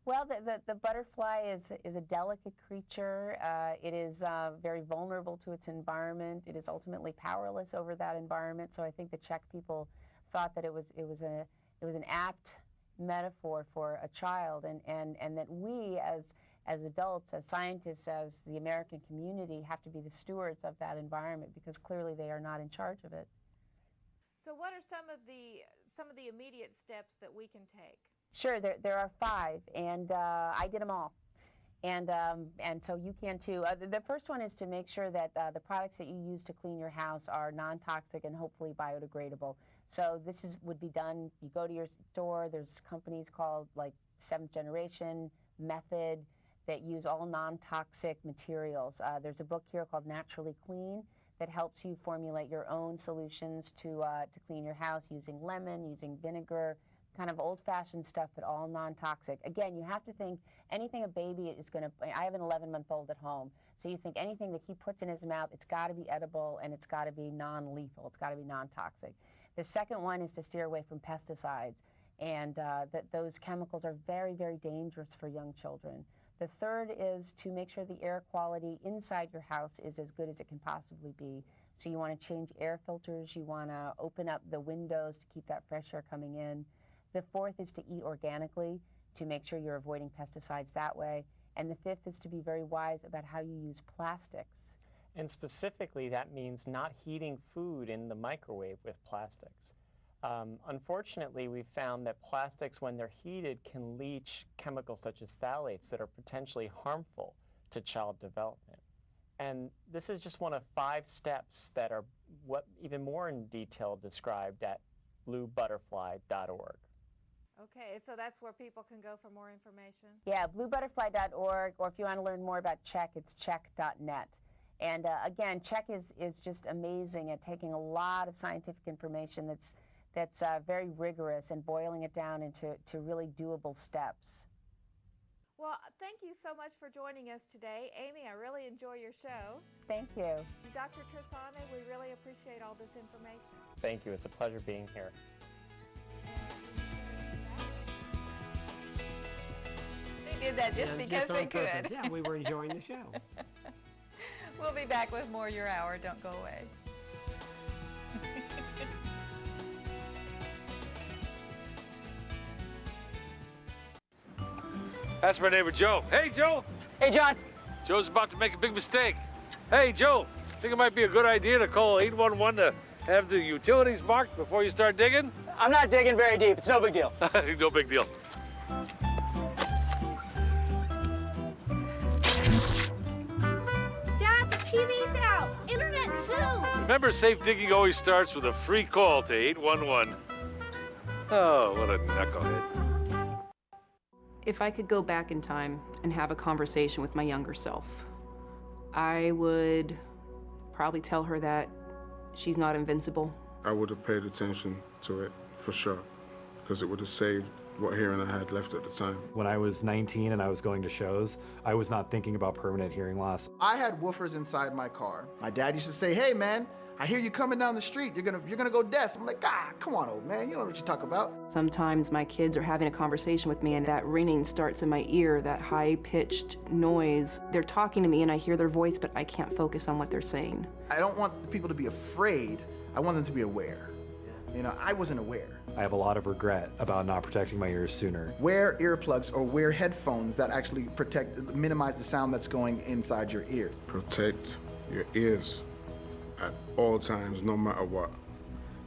Well, the butterfly is a delicate creature. It is very vulnerable to its environment. It is ultimately powerless over that environment. So I think the Czech people thought that it was an apt metaphor for a child, and that we as adults, as scientists, as the American community have to be the stewards of that environment because clearly they are not in charge of it. So what are some of the immediate steps that we can take? Sure, there are 5, and I did them all. And so you can too. The first one is to make sure that the products that you use to clean your house are non-toxic and hopefully biodegradable. So this would be done, you go to your store, there's companies called like 7th Generation, Method, that use all non-toxic materials. There's a book here called Naturally Clean that helps you formulate your own solutions to clean your house using lemon, using vinegar, kind of old-fashioned stuff, but all non-toxic. Again, you have to think anything a baby is going to, I have an 11-month-old at home, so you think anything that he puts in his mouth, it's got to be edible and it's got to be non-lethal, it's got to be non-toxic. The second one is to steer away from pesticides, and that those chemicals are very, very dangerous for young children. The third is to make sure the air quality inside your house is as good as it can possibly be. So you want to change air filters, you want to open up the windows to keep that fresh air coming in. The fourth is to eat organically, to make sure you're avoiding pesticides that way. And the fifth is to be very wise about how you use plastics. And specifically, that means not heating food in the microwave with plastics. Unfortunately, we've found that plastics, when they're heated, can leach chemicals such as phthalates that are potentially harmful to child development. And this is just one of 5 steps that are even more in detail described at bluebutterfly.org. Okay, so that's where people can go for more information? Yeah, bluebutterfly.org, or if you want to learn more about CHEC, it's CHEC.net. And again, CHEC is just amazing at taking a lot of scientific information that's very rigorous and boiling it down into really doable steps. Well, thank you so much for joining us today. Amy, I really enjoy your show. Thank you. Dr. Trisane, we really appreciate all this information. Thank you. It's a pleasure being here. They did that just because they could. Yeah, we were enjoying the show. We'll be back with more Your Hour. Don't go away. That's my neighbor Joe. Hey, Joe. Hey, John. Joe's about to make a big mistake. Hey, Joe, think it might be a good idea to call 811 to have the utilities marked before you start digging? I'm not digging very deep. It's no big deal. No big deal. Dad, the TV's out. Internet too. Remember, safe digging always starts with a free call to 811. Oh, what a knucklehead. If I could go back in time and have a conversation with my younger self, I would probably tell her that she's not invincible. I would have paid attention to it for sure, because it would have saved what hearing I had left at the time. When I was 19 and I was going to shows, I was not thinking about permanent hearing loss. I had woofers inside my car. My dad used to say, "Hey man, I hear you coming down the street. You're gonna go deaf." I'm like, "Ah, come on, old man. You know what you talk about." Sometimes my kids are having a conversation with me and that ringing starts in my ear, that high-pitched noise. They're talking to me and I hear their voice, but I can't focus on what they're saying. I don't want people to be afraid. I want them to be aware. You know, I wasn't aware. I have a lot of regret about not protecting my ears sooner. Wear earplugs or wear headphones that actually minimize the sound that's going inside your ears. Protect your ears at all times, no matter what.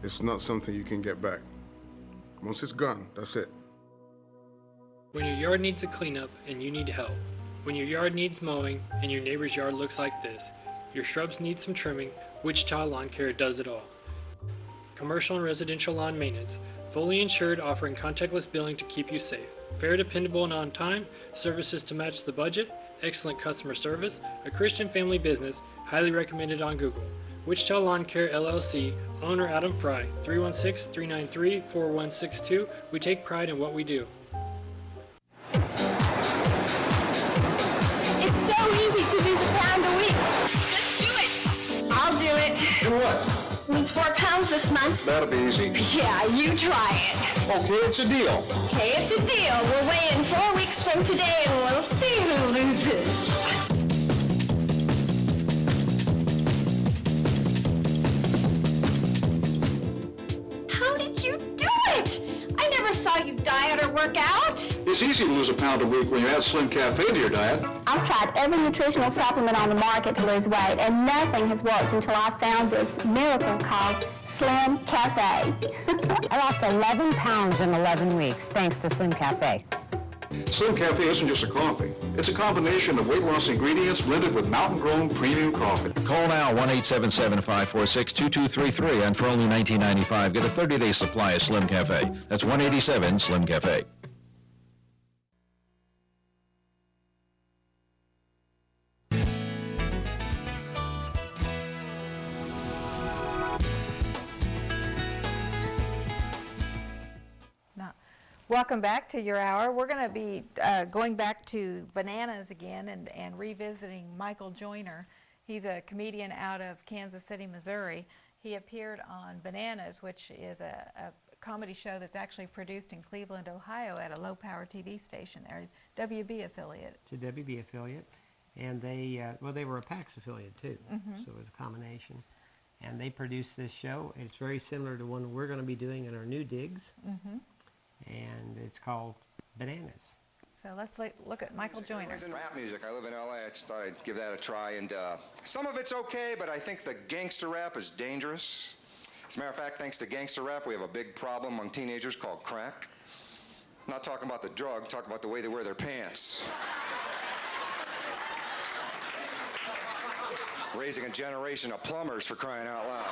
It's not something you can get back. Once it's gone, that's it. When your yard needs a cleanup and you need help. When your yard needs mowing and your neighbor's yard looks like this. Your shrubs need some trimming. Wichita Lawn Care does it all. Commercial and residential lawn maintenance. Fully insured, offering contactless billing to keep you safe. Fair, dependable, and on time. Services to match the budget. Excellent customer service. A Christian family business. Highly recommended on Google. Wichita Lawn Care LLC, owner Adam Fry, 316-393-4162. We take pride in what we do. It's so easy to lose a pound a week. Just do it. I'll do it. Do what? Lose 4 pounds this month. That'll be easy. Yeah, you try it. Okay, it's a deal. Okay, it's a deal. We'll weigh in 4 weeks from today and we'll see who loses. How did you do it? I never saw you diet or work out. It's easy to lose a pound a week when you add Slim Cafe to your diet. I've tried every nutritional supplement on the market to lose weight, and nothing has worked until I found this miracle called Slim Cafe. I lost 11 pounds in 11 weeks thanks to Slim Cafe. Slim Cafe isn't just a coffee. It's a combination of weight loss ingredients blended with mountain-grown premium coffee. Call now, 1-877-546-2233, and for only $19.95, get a 30-day supply of Slim Cafe. That's 187 Slim Cafe. Welcome back to your hour. We're going to be going back to bananas again and revisiting Michael Joyner. He's a comedian out of Kansas City, Missouri. He appeared on Bananas, which is a comedy show that's actually produced in Cleveland, Ohio at a low-power TV station there, WB affiliate. It's a WB affiliate, and they were a PAX affiliate too, so it was a combination. And they produced this show. It's very similar to one we're going to be doing in our new digs. And it's called Bananas. So let's look at Michael Joyner. Rap music. I live in LA. I just thought I'd give that a try. And some of it's okay, but I think the gangster rap is dangerous. As a matter of fact, thanks to gangster rap, we have a big problem among teenagers called crack. I'm not talking about the drug, talking about the way they wear their pants. Raising a generation of plumbers, for crying out loud.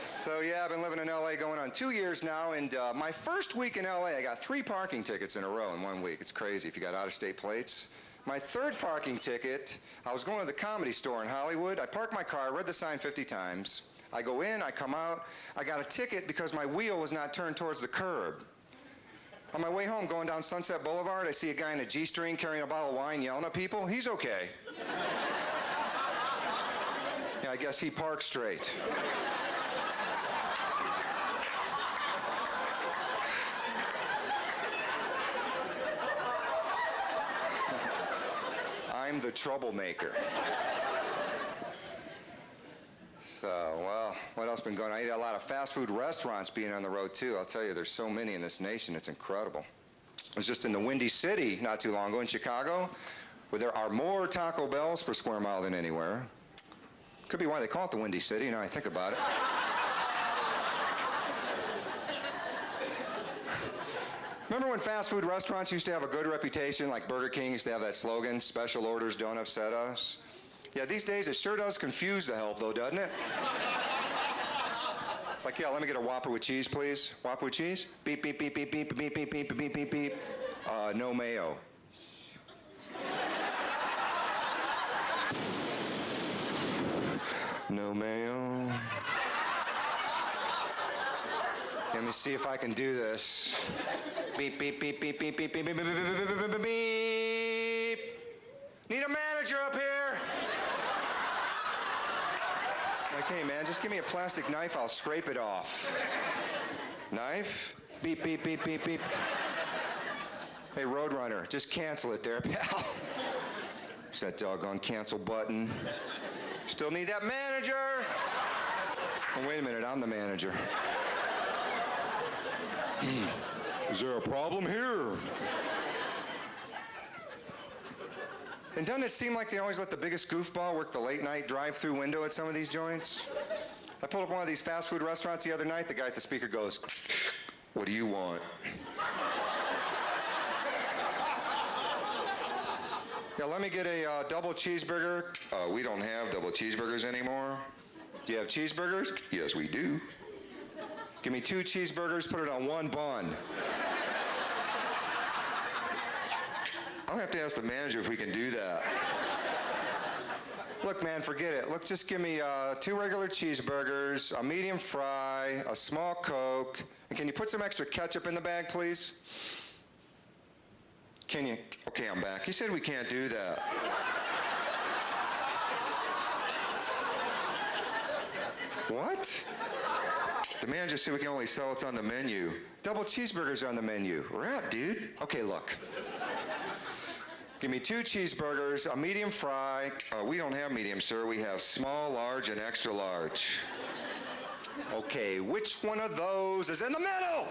So yeah, I've been living in LA going on 2 years now, and my first week in LA, I got 3 parking tickets in a row in 1 week. It's crazy if you got out-of-state plates. My third parking ticket, I was going to the Comedy Store in Hollywood. I parked my car, read the sign 50 times. I go in, I come out. I got a ticket because my wheel was not turned towards the curb. On my way home, going down Sunset Boulevard, I see a guy in a G-string carrying a bottle of wine yelling at people. He's okay. Yeah, I guess he parked straight. I'm the troublemaker. So, well, what else been going on? I eat at a lot of fast food restaurants being on the road, too. I'll tell you, there's so many in this nation, it's incredible. I was just in the Windy City not too long ago in Chicago, where there are more Taco Bells per square mile than anywhere. Could be why they call it the Windy City, now I think about it. Remember when fast food restaurants used to have a good reputation, like Burger King used to have that slogan, special orders don't upset us? Yeah, these days it sure does confuse the help though, doesn't it? It's like, yeah, let me get a Whopper with cheese, please. Whopper with cheese? Beep, beep, beep, beep, beep, beep, beep, beep, beep, beep, beep. No mayo. No mayo. Let me see if I can do this. Beep, beep, beep, beep, beep, beep, beep, beep, beep, beep, beep, beep, beep, beep. Need a manager up here. Like, hey, man, just give me a plastic knife. I'll scrape it off. Knife? Beep, beep, beep, beep, beep. Hey, Roadrunner, just cancel it there, pal. There's that doggone cancel button. Still need that manager. Oh, wait a minute, I'm the manager. Is there a problem here? And doesn't it seem like they always let the biggest goofball work the late night drive-through window at some of these joints? I pulled up one of these fast food restaurants the other night. The guy at the speaker goes, "What do you want?" Yeah, let me get a double cheeseburger. We don't have double cheeseburgers anymore. Do you have cheeseburgers? Yes, we do. Give me 2 cheeseburgers, put it on 1 bun. I'll have to ask the manager if we can do that. Look, man, forget it. Look, just give me 2 regular cheeseburgers, a medium fry, a small Coke, and can you put some extra ketchup in the bag, please? Can you? Okay, I'm back. You said we can't do that. What? The manager said we can only sell what's on the menu. Double cheeseburgers are on the menu. We're out, dude. Okay, look. Give me 2 cheeseburgers, a medium fry. We don't have medium, sir. We have small, large, and extra large. Okay, which one of those is in the middle?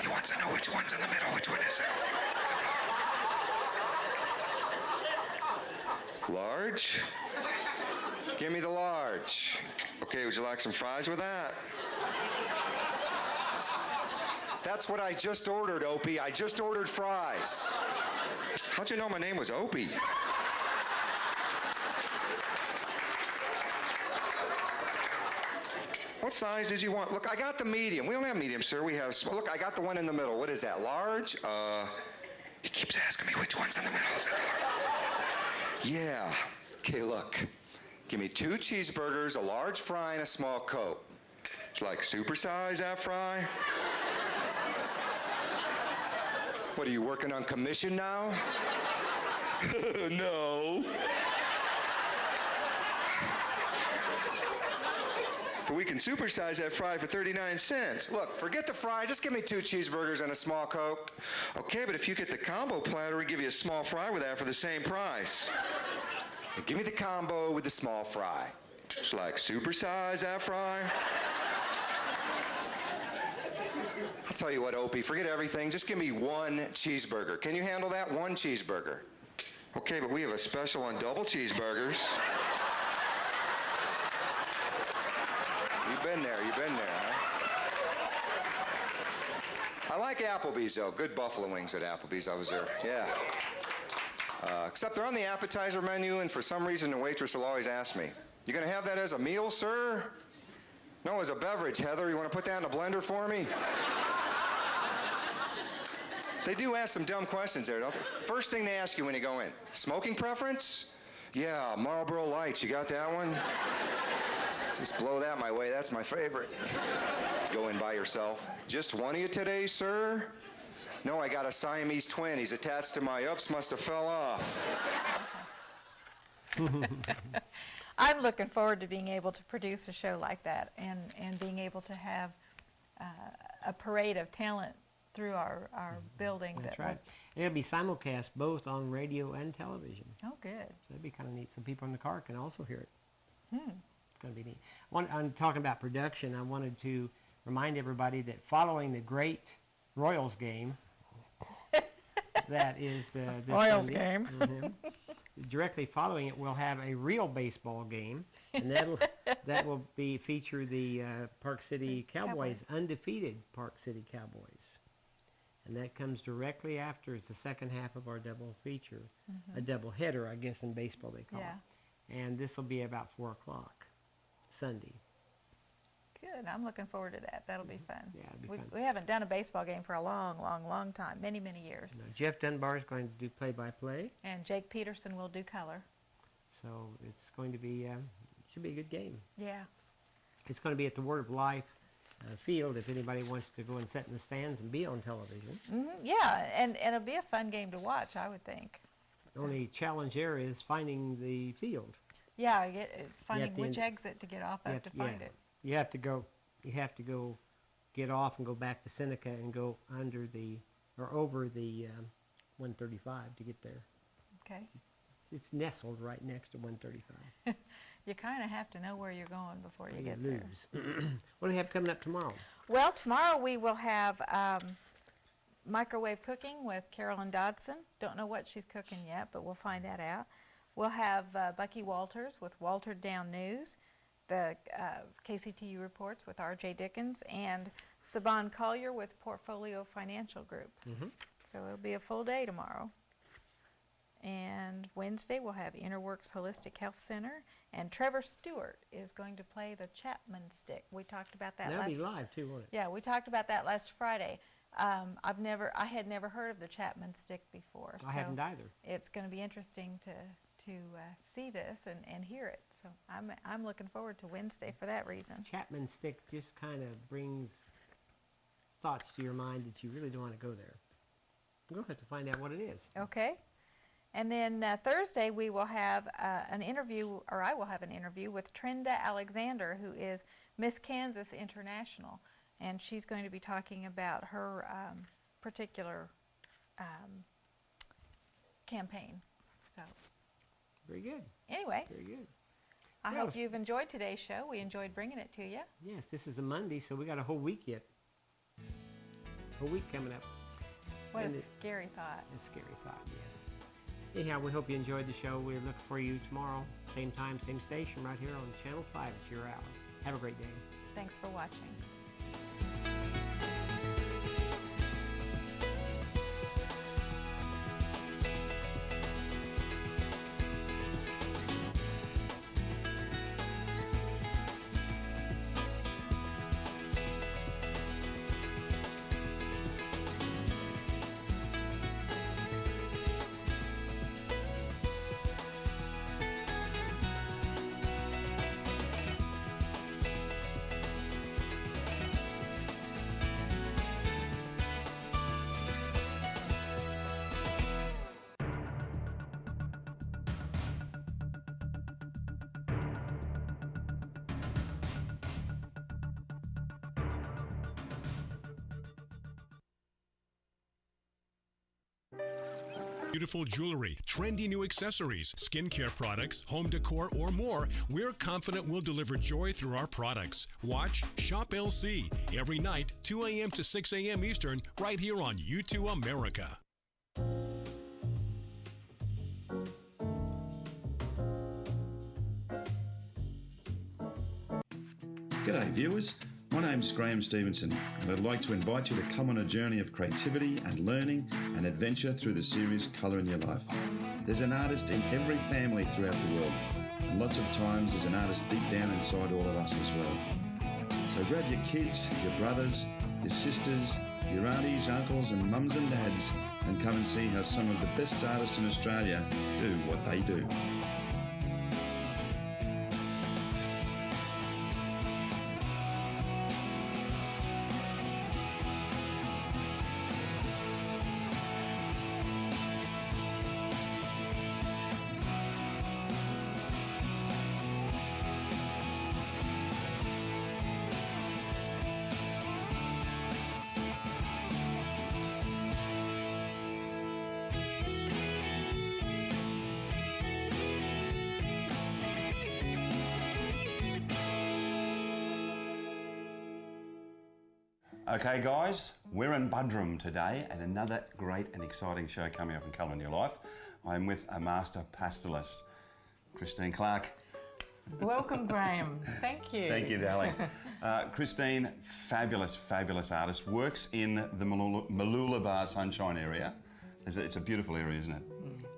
He wants to know which one's in the middle. Which one is it? Large? Give me the large. Okay, would you like some fries with that? That's what I just ordered, Opie. I just ordered fries. How'd you know my name was Opie? What size did you want? Look, I got the medium. We don't have medium, sir. We have small. Look, I got the one in the middle. What is that, large? He keeps asking me which one's in the middle. Is it large? Yeah. Okay, look. Give me 2 cheeseburgers, a large fry, and a small Coke. Like supersize that fry? What, are you working on commission now? No. But we can supersize that fry for 39 cents. Look, forget the fry. Just give me 2 cheeseburgers and a small Coke. Okay, but if you get the combo platter, we give you a small fry with that for the same price. And give me the combo with the small fry. Just like supersize that fry. I'll tell you what, Opie, forget everything. Just give me 1 cheeseburger. Can you handle that? 1 cheeseburger. Okay, but we have a special on double cheeseburgers. You've been there, huh? I like Applebee's, though. Good buffalo wings at Applebee's. I was there. Yeah. Except they're on the appetizer menu, and for some reason the waitress will always ask me, "You gonna have that as a meal, sir?" "No, as a beverage, Heather. You wanna put that in a blender for me?" They do ask some dumb questions there, don't they? First thing they ask you when you go in, smoking preference? "Yeah, Marlboro Lights. You got that one?" Just blow that my way. That's my favorite. Go in by yourself. "Just one of you today, sir?" "No, I got a Siamese twin. He's attached to my ups. Must have fell off." I'm looking forward to being able to produce a show like that and being able to have a parade of talent through our building. That's right. It'll be simulcast both on radio and television. Oh, good. So that'd be kind of neat. So people in the car can also hear it. It's going to be neat. I'm talking about production. I wanted to remind everybody that following the great Royals game, that is this Royals Sunday, game. Directly following it, we'll have a real baseball game, and that will feature the Park City Cowboys, undefeated Park City Cowboys, and that comes directly after. It's the second half of our double feature, a double header, I guess in baseball they call it, and this will be about 4:00 Sunday. Good. I'm looking forward to that. That'll be fun. Yeah, it'll be fun. We haven't done a baseball game for a long time, many years. Now, Jeff Dunbar is going to do play-by-play. And Jake Peterson will do color. So it's going to be, should be a good game. Yeah. It's going to be at the Word of Life field if anybody wants to go and sit in the stands and be on television. Yeah, and it'll be a fun game to watch, I would think. The only challenge there is finding the field. Yeah, finding which exit to get off of to find it. You have to go get off and go back to Seneca and go under or over the 135 to get there. Okay. It's nestled right next to 135. You kind of have to know where you're going before you get there. What do we have coming up tomorrow? Well, tomorrow we will have microwave cooking with Carolyn Dodson. Don't know what she's cooking yet, but we'll find that out. We'll have Bucky Walters with Waltered Down News, the KCTU reports with R.J. Dickens, and Saban Collier with Portfolio Financial Group. So it'll be a full day tomorrow. And Wednesday we'll have Interworks Holistic Health Center, and Trevor Stewart is going to play the Chapman stick. We talked about that That'll be live too, won't it? Yeah, we talked about that last Friday. I had never heard of the Chapman stick before. I hadn't either. It's going to be interesting to see this and hear it. So I'm looking forward to Wednesday for that reason. Chapman stick just kind of brings thoughts to your mind that you really don't want to go there. We'll have to find out what it is. Okay. And then Thursday we will have an interview, or I will have an interview with Trenda Alexander, who is Miss Kansas International, and she's going to be talking about her particular campaign. So. Very good. Anyway. Very good. I hope you've enjoyed today's show. We enjoyed bringing it to you. Yes, this is a Monday, so we got a whole week yet. A whole week coming up. What a scary thought. A scary thought, yes. Anyhow, we hope you enjoyed the show. We'll look for you tomorrow, same time, same station, right here on Channel 5. It's your hour. Have a great day. Thanks for watching. Beautiful jewelry, trendy new accessories, skincare products, home decor, or more, we're confident we'll deliver joy through our products. Watch Shop LC every night, 2 a.m. to 6 a.m. Eastern, right here on U2 America. G'day viewers, my name's Graham Stevenson and I'd like to invite you to come on a journey of creativity and learning and adventure through the series Colour in Your Life. There's an artist in every family throughout the world, and lots of times there's an artist deep down inside all of us as well. So grab your kids, your brothers, your sisters, your aunties, uncles and mums and dads and come and see how some of the best artists in Australia do what they do. Okay guys, we're in Budrum today and another great and exciting show coming up in Colour in Your Life. I'm with a master pastelist, Christine Clark. Welcome, Graham. Thank you. Thank you, darling. Christine, fabulous, fabulous artist, works in the Mooloolaba Sunshine area. It's a beautiful area, isn't it?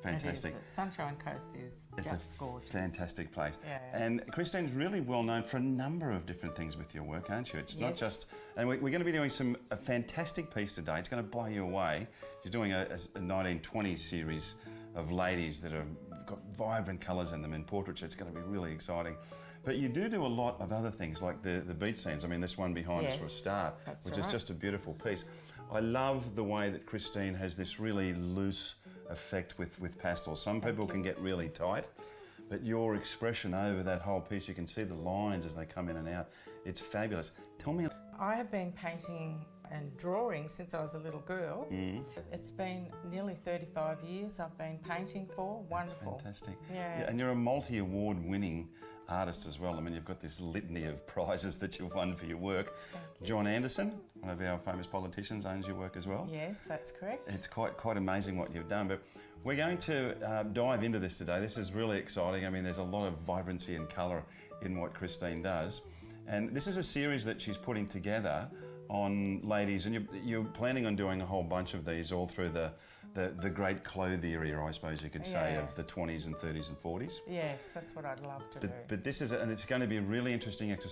Fantastic. It is. Sunshine Coast is just gorgeous. Fantastic place. Yeah. And Christine's really well known for a number of different things with your work, aren't you? It's not just, and we're going to be doing a fantastic piece today. It's going to blow you away. She's doing a 1920s series of ladies that have got vibrant colours in them in portraiture. It's going to be really exciting. But you do a lot of other things, like the beach scenes. I mean, this one behind us for a start, which is just a beautiful piece. I love the way that Christine has this really loose effect with pastels. Some people can get really tight, but your expression over that whole piece, you can see the lines as they come in and out. It's fabulous. Tell me. I have been painting and drawing since I was a little girl. It's been nearly 35 years I've been painting for. Wonderful. That's fantastic. Yeah. And you're a multi-award winning artist as well. I mean, you've got this litany of prizes that you've won for your work. John Anderson, one of our famous politicians, owns your work as well. Yes, that's correct. It's quite amazing what you've done. But we're going to dive into this today. This is really exciting. I mean, there's a lot of vibrancy and colour in what Christine does. And this is a series that she's putting together on ladies, and you're planning on doing a whole bunch of these all through the great clothes area, I suppose you could say, of the 20s and 30s and 40s. Yes, that's what I'd love to do. But this is, and it's going to be a really interesting exercise.